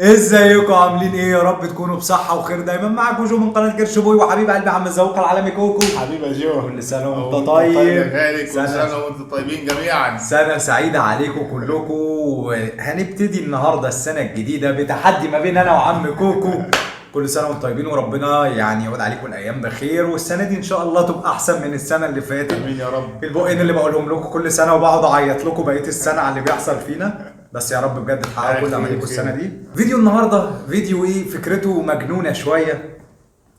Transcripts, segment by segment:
ازيكم عاملين ايه؟ يا رب تكونوا بصحة وخير دايما. معاكم جو من قناة كرش بوي وحبيب قلبي عم الذوق العالمي كوكو. حبيبي يا جو، كل سنة وانت وانت طيب يا غالي. كل سنة وانتم طيبين جميعا. سنة سعيدة عليكم كلكم. هنبتدي النهاردة السنة الجديدة بتحدي ما بين انا وعم كوكو. كل سنة وانتم طيبين وربنا يعني يعود عليكم الايام بخير، والسنة دي ان شاء الله تبقى احسن من السنة اللي فاتت. امين يا رب. البقين اللي بقولهم لكم كل سنة وبقعد اعيط لكم بقية السنة على اللي بيحصل فينا، بس يا رب بجد تحققوا كل امانيكم السنة دي. فيديو النهارده فيديو ايه؟ فكرته مجنونة شوية.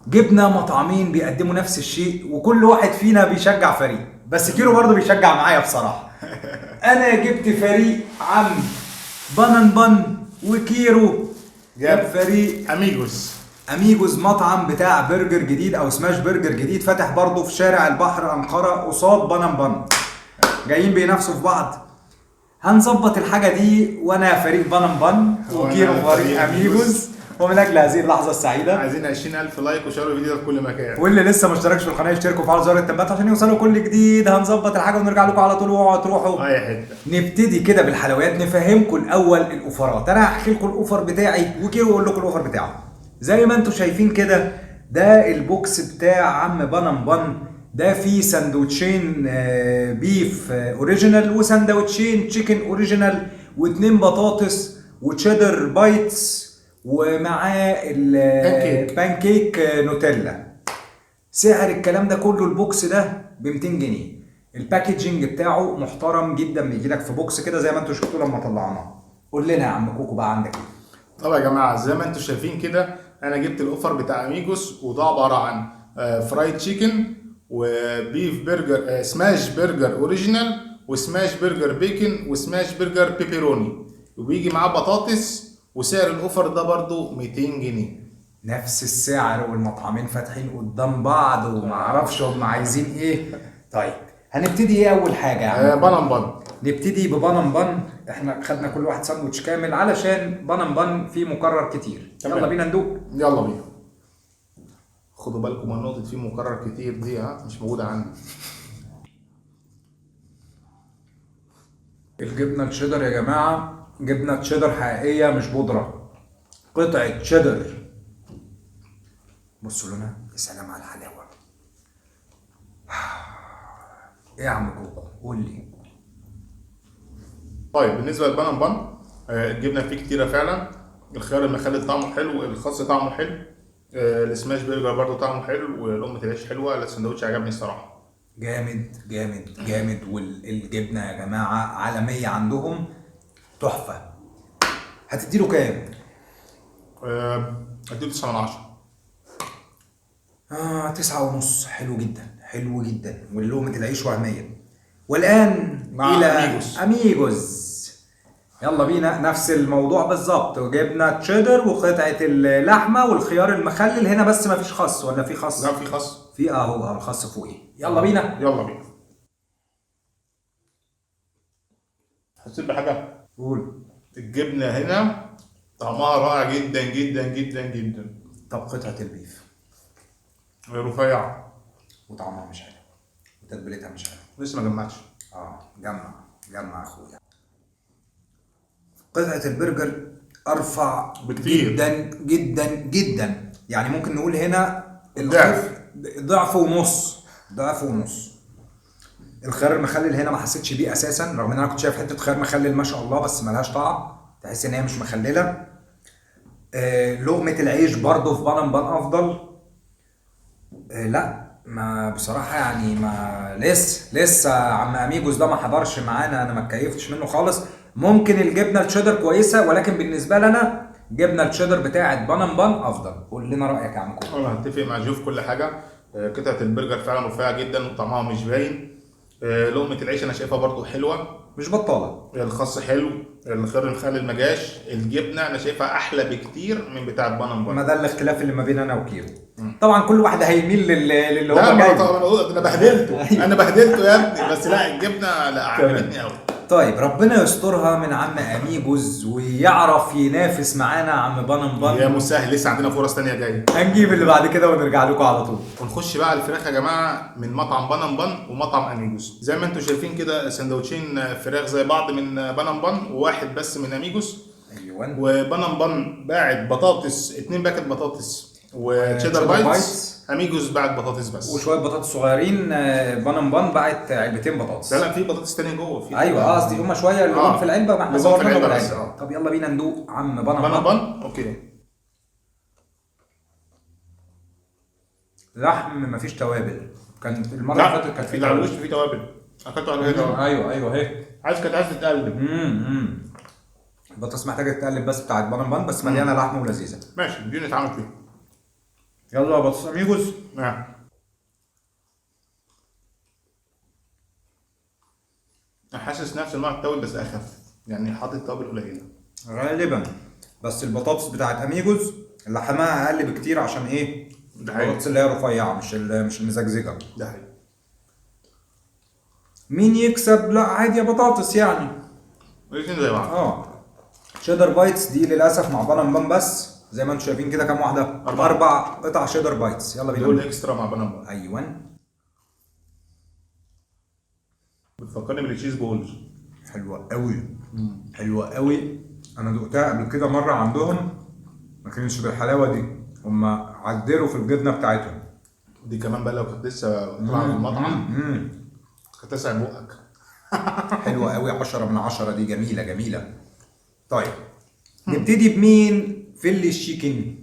جبنا مطعمين بيقدموا نفس الشيء وكل واحد فينا بيشجع فريق، بس كيرو برضه بيشجع معايا بصراحة. انا جبت فريق عم بانن بان، وكيرو جاب فريق اميجوز، مطعم بتاع برجر جديد او سماش برجر جديد فاتح برضه في شارع البحر انقرة قصاد بانن بان. جايين بينافسوا في بعض. هنظبط الحاجة دي وانا فريق بانن بان وكيرو فريق اميجوز. ومن اجل هذه اللحظة السعيدة عايزين 20,000 لايك وشيروا الفيديو في كل مكان، واللي لسه ما اشتركش في القناة يشتركوا وفعلوا زر التنبيهات عشان يوصلوا كل جديد. هنظبط الحاجة ونرجع لكم على طول، واوعوا تروحوا اي حتة. نبتدي كده بالحلويات. نفهمكم الاول الاوفرات. انا هحكي لكم الاوفر بتاعي وكيرو يقول لكم الاوفر بتاعه. زي ما انتم شايفين كده، ده البوكس بتاع عم بانن بان. ده فيه سندوتشين بيف اوريجينال وسندوتشين تشيكن اوريجينال واتنين بطاطس وتشيدر بايتس ومعاه البانكيك نوتيلا. سعر الكلام ده كله البوكس ده ب 200 جنيه. الباكجينج بتاعه محترم جدا، بيجي لك في بوكس كده زي ما انتم شفتوا لما طلعناه. قول لنا يا عم كوكو بقى عندك ايه؟ طب يا جماعه، زي ما انتم شايفين كده، انا جبت الاوفر بتاع اميجوس، وده عباره عن فرايد تشيكن وبيف برجر، سماش برجر اوريجينال وسماش برجر بيكن وسماش برجر بيبروني، وبيجي معاه بطاطس. وسعر الاوفر ده برضو 200 جنيه. نفس السعر والمطعمين فاتحين قدام بعض ومعرفش هم عايزين ايه. طيب هنبتدي ايه اول حاجه يا عم؟ بانن بان. نبتدي ببانن بان. احنا خدنا كل واحد ساندوتش كامل علشان بانن بان فيه مكرر كتير. تمام. يلا بينا ندوق. يلا بينا. خدوا بالكم من نقطة فيه مكرر كتير دي، مش موجودة عندي. الجبنه الشيدر يا جماعه جبنه تشيدر حقيقيه مش بودره، قطعه تشيدر. بصوا لنا، يا سلام على الحلاوه. ايه يا عم كوكو قول لي. طيب بالنسبة للبانن بان، الجبنة فيه كتيرة فعلا. الخيار المخلل طعمه حلو، الخس طعمه حلو، السماش برجر برضه طعمه حلو، ولقمة العيش حلوة. السندوتش عجبني الصراحة. جامد جامد جامد. والجبنه يا جماعه عالميه عندهم، تحفه. هتديله كام؟ اديله 9 من 10. 9.5. حلو جدا حلو جدا. واللقمة العيش وهمية. والآن مع إلى أميجوس. يلا بينا. نفس الموضوع بالظبط. جبنا تشيدر وقطعة اللحمة والخيار المخلل هنا، بس ما فيش خس ولا في خس؟ لا، في خس. في اهو الخس فوقيه. يلا بينا. يلا بينا. حسيت بحاجة؟ قول. الجبنة هنا طعمها رائع جدا جدا جدا جدا. طب قطعة البيف؟ رفيعة وطعمها مش حلو وتتبيلتها مش حلو. لسه ما جمعتش. جمع جمع اخويا. قطعة البرجر ارفع بكتير جدا جدا جدا. يعني ممكن نقول هنا ضعف. ضعف ونص. ضعف ونص. الخيار المخلل هنا ما حسيتش بيه اساسا، رغم ان انا كنت شايف حته خيار مخلل ما شاء الله، بس ملهاش طعم، تحس ان هي مش مخلله. لقمه العيش برضه في بانن بان افضل. لا ما بصراحه يعني ما لسه عم اميجوس ده ما حضرش معانا، انا ما اتكيفتش منه خالص. ممكن الجبنه الشيدر كويسه، ولكن بالنسبه لنا جبنه الشيدر بتاعه بانن بان افضل. قول لنا رايك يا عم كوكو. انا هتفق مع جو في كل حاجه. قطعه البرجر فعلا رفيعه جدا وطعمها مش باين. لقمه العيش انا شايفها برضو حلوه مش بطاله. الخس حلو، الخيار المخلل ما جاش. الجبنه انا شايفها احلى بكتير من بتاعه بانن بان. ما ده الاختلاف اللي ما بين انا وكيرو. طبعا كل واحد هيميل للي هو لا، جاي. انا بهدلته. انا بهدلته يا ابني، بس لا، الجبنه لا عجبتني قوي. طيب ربنا يسترها من عم اميجوز ويعرف ينافس معانا عم بانن بان. يا مسهل، لسه عندنا فرص تانية جايه. هنجيب اللي بعد كده ونرجع لكم على طول. ونخش بقى على الفراخ يا جماعه، من مطعم بانن بان ومطعم اميجوس. زي ما انتم شايفين كده، سندوتشين فراخ زي بعض من بانن بان وواحد بس من اميجوس. ايوه. ايوه. وبانن بان باعت بطاطس 2 باكت بطاطس وتشيدر بايتس. اميجوس باعت بطاطس بس وشويه بطاطس صغيرين. بانن بان باعت علبتين بطاطس. لا في بطاطس تاني جوه في. ايوه قصدي هما شويه اللي هم في العلبه، ما احنا صورنا العلبه بالعلبه. بس. طب يلا بينا ندوق عم بانن بان. بان. اوكي. لحم مفيش توابل. كان المره اللي فاتت كان في توابل. في توابل اكلته على كده. ايوه اهي. كانت عايز تتقلب. البطاطس محتاجه تتقلب بس بتاعت بانن بان، بس مليانه لحم ولذيذه. ماشي دي نتعامل فيها. يلا يا بطاطس اميجوس. نعم. حاسس نفس نوع التوابل بس اخف، يعني حاطط توابل قليله غالبا. بس البطاطس بتاعت اميجوس لحمها اقل بكتير. عشان ايه؟ البطاطس اللي هي رفيعه مش المزجزجه. ده حقيقي. مين يكسب؟ لا عادي يا بطاطس يعني. الاثنين زي بعض. شيدر بايتس دي للاسف مع بانن بان بس. زي ما انتم شايفين كده كام واحده؟ 4 قطع شيدر بايتس. يلا بينا. دول اكسترا مع بانن بان. ايوه. بتفكرني بالتشيز بولز. حلوه قوي. حلوه قوي. انا دقتها قبل كده مره عندهم، ما كانتش بالحلاوه دي. هم عدلوا في الجبنه بتاعتهم دي كمان بقى لو كانت لسه طالعه من المطعم كانت تسعد بقك. حلوه قوي. 10 من 10 دي. جميله جميله. طيب نبتدي بمين؟ فيلي الشيكن.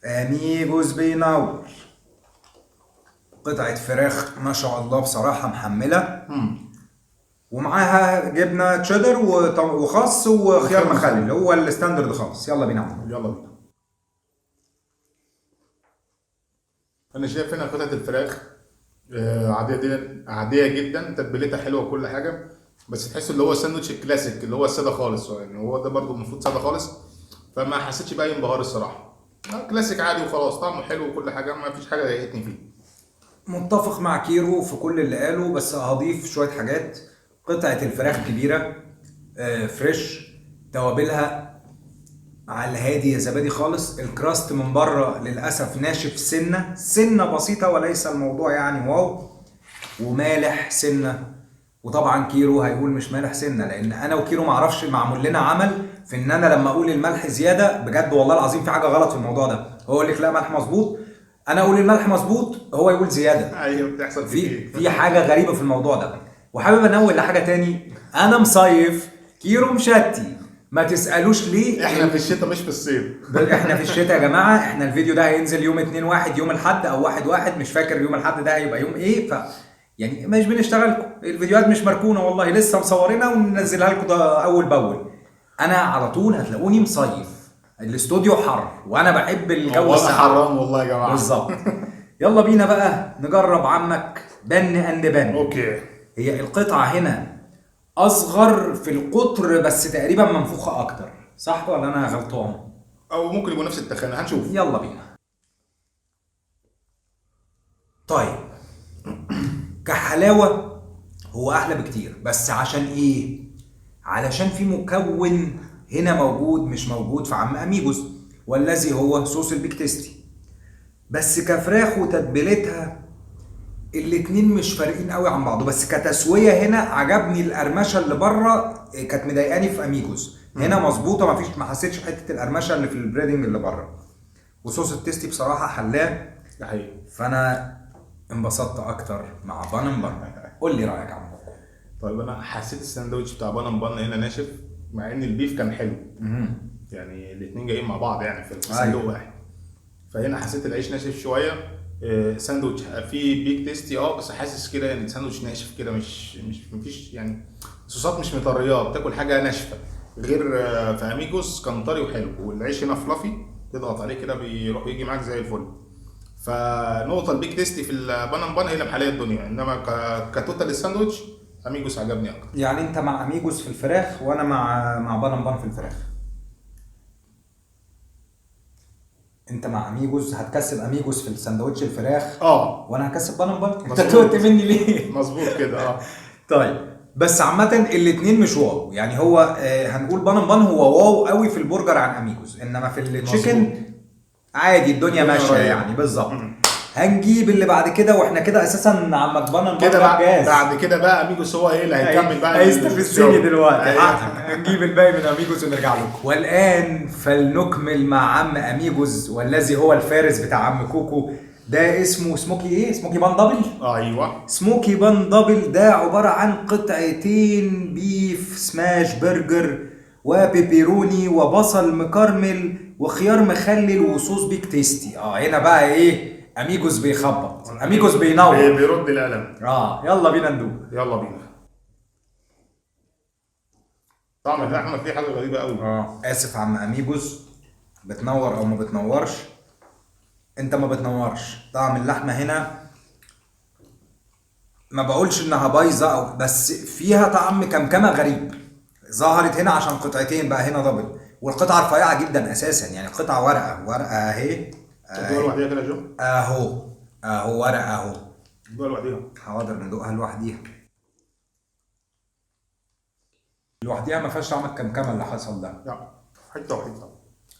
اميجوس بينور. قطعه فراخ ما شاء الله بصراحه محمله. ومعاها جبنه تشيدر وخس وخيار مخلل اللي هو الستاندرد خالص. يلا بينا. يلا بينا. انا شايف هنا قطعه الفراخ عاديه جدا، تتبيلتها حلوه وكل حاجه، بس تحس اللي هو الساندوتش الكلاسيك اللي هو الساده خالص، يعني هو ده برضو المفروض ساده خالص، فما حسيتش باي انبهار الصراحه. كلاسيك عادي وخلاص، طعمه حلو وكل حاجه، ما فيش حاجه ضايقتني فيه. متفق مع كيرو في كل اللي قاله، بس هضيف شويه حاجات. قطعه الفراخ كبيره، فريش، توابلها على الهادي يا زبادي خالص. الكراست من بره للاسف ناشف سنه بسيطه، وليس الموضوع يعني واو. ومالح سنه. وطبعا كيرو هيقول مش مالح سنه، لان انا وكيرو معرفش معمول لنا عمل في ان انا لما اقول الملح زياده بجد والله العظيم في حاجه غلط في الموضوع ده. هو يقول لك لا ملح مظبوط، انا اقول الملح مظبوط هو يقول زياده. ايوه بتحصل في حاجه غريبه في الموضوع ده. وحابب انوه لحاجه تاني، انا مصيف، كيرو مشتي. ما تسالوش ليه. احنا في الشتاء مش في الصيف. احنا في الشتاء يا جماعه. احنا الفيديو ده هينزل يوم 2/1 يوم الاحد او 1/1 مش فاكر يوم الاحد ده هيبقى يوم ايه. يعني مش بنشتغلكم الفيديوهات، مش مركونه والله، لسه مصورينها وننزلها لكم ده اول باول. انا على طول هتلاقوني مصيف، الاستوديو حر وانا بحب الجو الساقع. حرام والله يا جماعه. بالظبط. يلا بينا بقى نجرب عمك بن. اوكي. هي القطعه هنا اصغر في القطر بس تقريبا منفوخه اكتر، صح ولا انا غلطان؟ او ممكن يبقوا نفس التخانه، هنشوف. يلا بينا. طيب كحلاوه هو احلى بكتير، بس عشان ايه؟ علشان في مكون هنا موجود مش موجود في عم اميجوس، والذي هو صوص البيك تيستي. بس كفراخ وتتبيلتها الاتنين مش فارقين قوي عن بعض، بس كتسويه هنا عجبني القرمشه اللي بره كانت مضايقاني في اميجوس. هنا مظبوطه، ما حسيتش حته القرمشه اللي في البريدنج اللي بره. وصوص التيستي بصراحه حلاه. ده حقيقي. فانا انبسطت اكتر مع بان. قول لي رايك يا عم. طيب انا حسيت الساندوتش بتاع بان هنا ناشف، مع ان البيف كان حلو. يعني الاثنين جايين مع بعض يعني في صندوق واحد. فهنا حسيت العيش ناشف شويه. ساندوتش فيه بيك تيستي بس حاسس كده يعني ساندوتش ناشف كده، مش مفيش يعني صوصات مش مطريات، بتاكل حاجه ناشفه. غير في اميجوس كان طري وحلو، والعيش هنا فلافي تضغط عليه كده بيروح يجي معاك زي الفل. فنقطه البيك تيستي في البان هي اللي محليه الدنيا، انما كتوتال الساندوتش اميجوس عجبني اكتر. يعني انت مع اميجوس في الفراخ وانا مع بان في الفراخ. انت مع اميجوس هتكسب اميجوس في الساندوتش الفراخ، وانا هكسب بان. انت توت مني ليه؟ مظبوط كده. طيب بس عامه الاثنين مش واو، يعني هو هنقول بان هو واو قوي في البرجر عن اميجوس، انما في التشيكن عادي الدنيا ماشيه يعني. بالظبط. هنجيب اللي بعد كده، واحنا كده اساسا عمك بنا كده بقى جاهز. بعد كده بقى اميجوس هو ايه اللي هيكمل بقى هيستفزني دلوقتي. أيوة. هنجيب الباقي من اميجوس ونرجع لكم. والان فلنكمل مع عم اميجوس والذي هو الفارس بتاع عم كوكو. ده اسمه سموكي ايه؟ سموكي بان دبل. ايوه سموكي بان دبل ده عبارة عن قطعتين بيف سماش برجر وبيبيروني وبصل مكرمل وخيار مخلل وصوص بيك تيستي. هنا بقى ايه؟ اميجوس بيخبط، اميجوس بينور. بيرد القلم. يلا بينا ندوق. يلا بينا. طعم اللحمه فيه حاجه غريبه قوي. اسف عم اميجوس، بتنور او ما بتنورش؟ انت ما بتنورش. طعم اللحمه هنا ما بقولش انها بايظه او بس فيها طعم كمكمه غريب. ظهرت هنا عشان قطعتين، بقى هنا دبل، والقطعه رفيعه جدا اساسا، يعني القطعه ورقه اهي. تدوها لوحديها كده يا جو. اهو ورقه اهو. تدوها لوحديها. حاضر ندوقها لوحديها. لوحديها ما فيهاش طعم الكمكمه اللي حصل ده. لا حته وحته.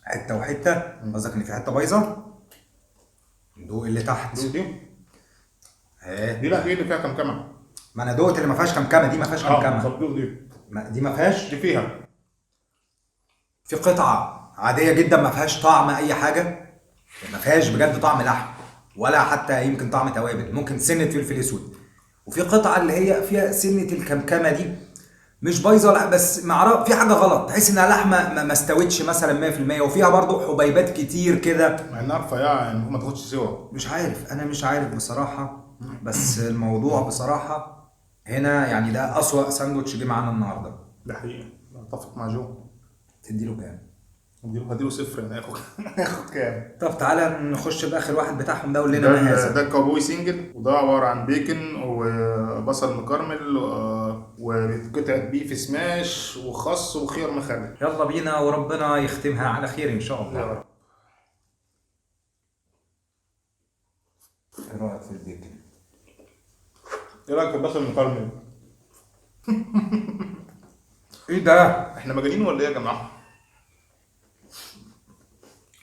حته وحته؟ قصدك ان في حته بايظه؟ ندوق اللي تحت. دي اهي. لا دي اللي فيها كمكمه. ما انا دوقت اللي ما فيهاش كمكمه، دي ما فيهاش كمكمه. طب دي دي ما فيهاش. دي فيها. في قطعه عاديه جدا ما فيهاش طعم اي حاجه، ما فيهاش بجد طعم لحم ولا حتى يمكن طعم توابل، ممكن سنه فلفل اسود. وفي قطعه اللي هي فيها سنه الكمكمه دي، مش بايظه لا، بس في حاجه غلط، تحس انها لحمه ما استوتش مثلا 100%، وفيها برضو حبيبات كتير كده. مع انها رفيعه يعني ما تاخدش سوا. مش عارف، انا مش عارف بصراحه. بس الموضوع بصراحه هنا يعني ده اسوأ ساندوتش جه معانا النهارده. ده حقيقي، اتفق مع جو. تديله كام؟ هديله صفر. انا هاخد كام؟ طب تعالى نخش باخر واحد بتاعهم ده، قول لنا ما هذا. ده كابوي سنجل، وده عباره عن بيكن وبصل مكرمل وقطعه بيف سماش وخس وخيار مخلل. يلا بينا وربنا يختمها على خير ان شاء الله. يا رب. ايه رايك في البيكن؟ ايه رايك في البصل المكرمل؟ ايه ده؟ احنا مجانين ولا ايه يا جماعه؟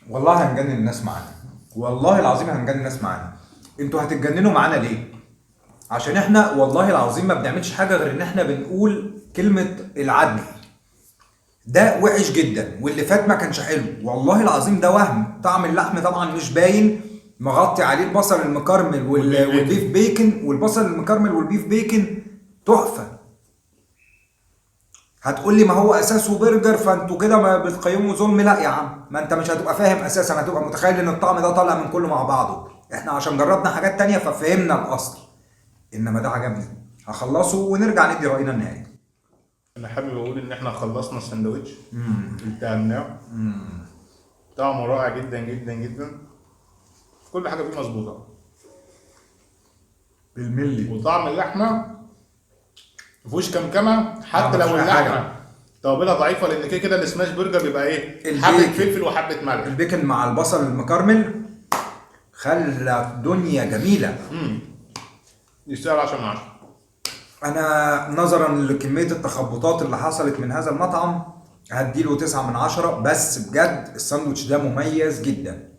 والله هنجنن الناس معانا، والله العظيم هنجنن الناس معانا. انتوا هتتجننوا معانا ليه؟ عشان احنا والله العظيم ما بنعملش حاجه غير ان احنا بنقول كلمه العدل. ده وحش جدا، واللي فات ما كانش حلو، والله العظيم ده وهم. طعم اللحم طبعا مش باين، مغطي عليه البصل المكرمل والبيف بيكن، والبصل المكرمل والبيف بيكن تحفه. هتقول لي ما هو اساسه برجر فانتوا كده ما بتقيموا ظلم. لا يا عم، ما انت مش هتبقى فاهم اساسا، هتبقى متخيل ان الطعم ده طالع من كله مع بعضه. احنا عشان جربنا حاجات تانية ففهمنا الاصل، انما ده عجبني. هخلصه ونرجع ندي راينا النهائي. انا حابب اقول ان احنا خلصنا الساندوتش بتاعنا. طعمه رائع جدا جدا جدا، كل حاجه فيه مظبوطه بالملي. وطعم اللحمه مفيهوش كمكمه، حتى لو اللحمه توابلها ضعيفه، لان كده كده السماش برجر بيبقى ايه؟ حبه فلفل وحبه ملح. البيكن مع البصل المكرمل خلى الدنيا جميله. يستاهل 10 من 10. انا نظرا لكميه التخبطات اللي حصلت من هذا المطعم هديله 9 من 10. بس بجد الساندوتش ده مميز جدا.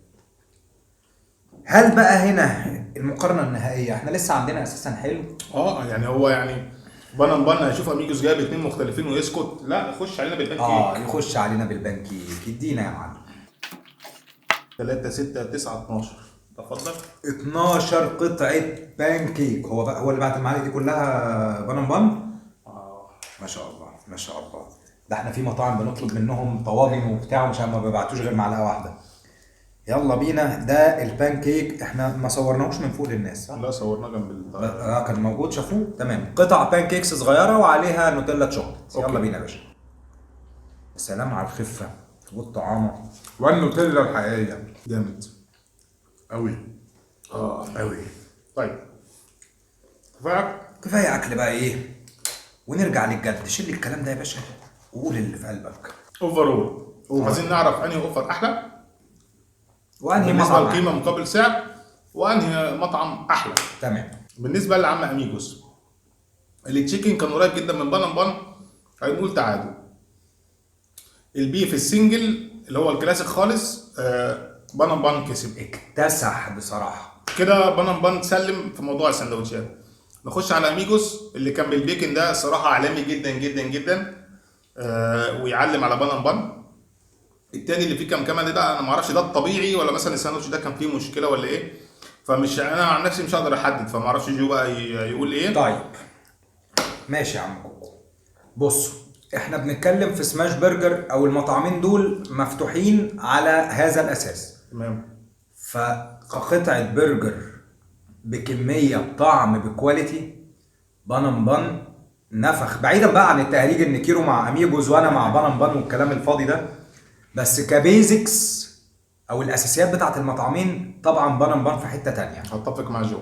هل بقى هنا المقارنه النهائيه؟ احنا لسه عندنا اساسا حلو. يعني هو يعني بنا هيشوف اميجوس جايب اتنين مختلفين ويسكت؟ لا، يخش علينا بالبانكيك. يخش علينا بالبانكيك. ادينا يا معلم. 3 6 9 12. تفضل. 12 قطعه بانكيك. هو اللي بعت المعالق دي كلها بان. ما شاء الله ما شاء الله. ده احنا في مطاعم بنطلب منهم طواجن وبتاع ومش ما بيبعتوش غير معلقه واحده. يلا بينا. ده البان كيك احنا ما صورناهوش من فوق للناس، صح؟ لا صورناه جنب كان موجود شافوه. تمام. قطع بان كيكس صغيره وعليها نوتيلا شوكليت. يلا بينا يا باشا. سلام على الخفه والطعامه والنوتيلا الحقيقيه. جامد قوي. قوي. طيب كفايه اكل بقى ايه، ونرجع للجد. شيل الكلام ده يا باشا وقول اللي في قلبك. اوفرول. عايزين نعرف انهي اوفر احلى، وانهي بالنسبه للقيمه مقابل سعر، وانهي مطعم احلى. تمام. بالنسبه لعم اميجوس، التشيكن كان قريب جدا من بان، هنقول تعادل. البيف السنجل اللي هو الكلاسيك خالص، بان كسب. اكتسح بصراحه. كده بانن بان سلم في موضوع السندوتشات. نخش على اميجوس اللي كان بالبيكن ده، صراحه عالمي جدا جدا جدا. ويعلم على بانن بان. التاني اللي فيه كام ده انا ما اعرفش ده الطبيعي ولا مثلا الساندوتش ده كان فيه مشكله ولا ايه، فمش انا عن نفسي مش هقدر احدد، فما اعرفش جو بقى يقول ايه. طيب ماشي يا عم كوكو. بصوا احنا بنتكلم في سماش برجر او المطعمين دول مفتوحين على هذا الاساس. تمام. فقطعة برجر بكمية بطعم بكواليتي، بانن بان نفخ. بعيدا بقى عن التهريج ان كيرو مع اميجوز وانا مع بانن بان والكلام الفاضي ده، بس كبيزكس او الاساسيات بتاعت المطعمين طبعا بانن بان في حتة تانية. هتفق مع جو.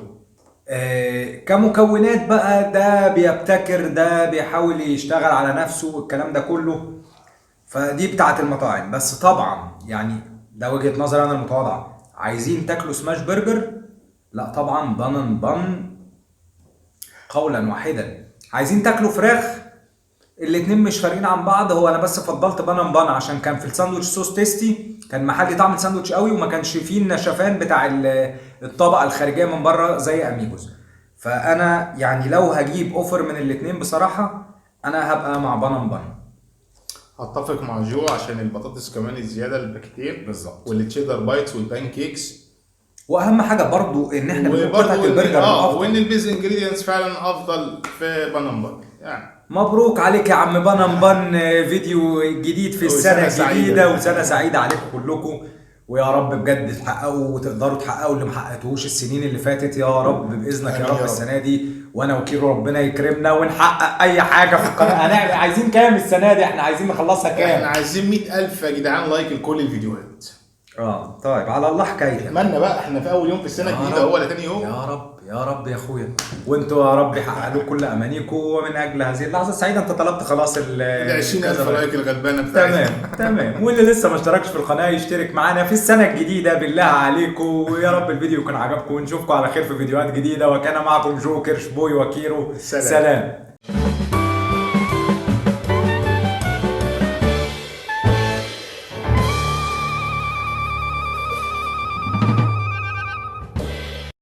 كمكونات بقى ده بيبتكر، ده بيحاول يشتغل على نفسه والكلام ده كله، فدي بتاعت المطاعم. بس طبعا يعني ده وجهة نظري انا المتواضعة، عايزين تاكلوا سماش برجر، لا طبعا بانن بان قولا واحدا. عايزين تاكلوا فراخ، الاتنين مش فارقين عن بعض. هو انا بس فضلت بانن بان عشان كان في الساندوتش صوص تيستي، كان محلي طعم الساندوتش قوي وما كانش فيه النشفان بتاع الطبقه الخارجيه من بره زي اميجوز. فانا يعني لو هجيب اوفر من الاتنين بصراحه انا هبقى مع بانن بان. هتفق مع جو عشان البطاطس كمان الزياده الباكيتين بالظبط، والتشيدر بايتس والبان كيكس. واهم حاجه برضو ان احنا وبرضه البرجر وان البيز انجريدينتس فعلا افضل في بانن بان يعني. مبروك عليك يا عم بانن بان، فيديو جديد في السنة الجديدة وسنة سعيدة عليكم كلكم. ويا رب بجد تحققوا وتقدروا تحققوا اللي محققتوش السنين اللي فاتت يا رب باذنك يا رب السنة دي. وانا وكيرو ربنا يكرمنا ونحقق اي حاجة في القناة. هنعمل عايزين كام السنة دي؟ احنا عايزين نخلصها احنا كام؟ عايزين 100,000 يا جدعان لايك لكل الفيديوهات. طيب على الله حكاية. اتمنى بقى احنا في اول يوم في السنة الجديدة هو ولا تاني يوم. يا رب يا رب يا اخويا، وانتوا يا رب يحقق لكم كل امانيكم. ومن اجل هذه اللحظه السعيده انت طلبت خلاص ال 20,000 لايك الغلبانه بتاعتنا. تمام. واللي لسه ما اشتركش في القناه يشترك معانا في السنه الجديده بالله عليكم. ويا رب الفيديو يكون عجبكم ونشوفكم على خير في فيديوهات جديده. وكان معكم جو كيرش بوي وكيرو. سلام. سلام.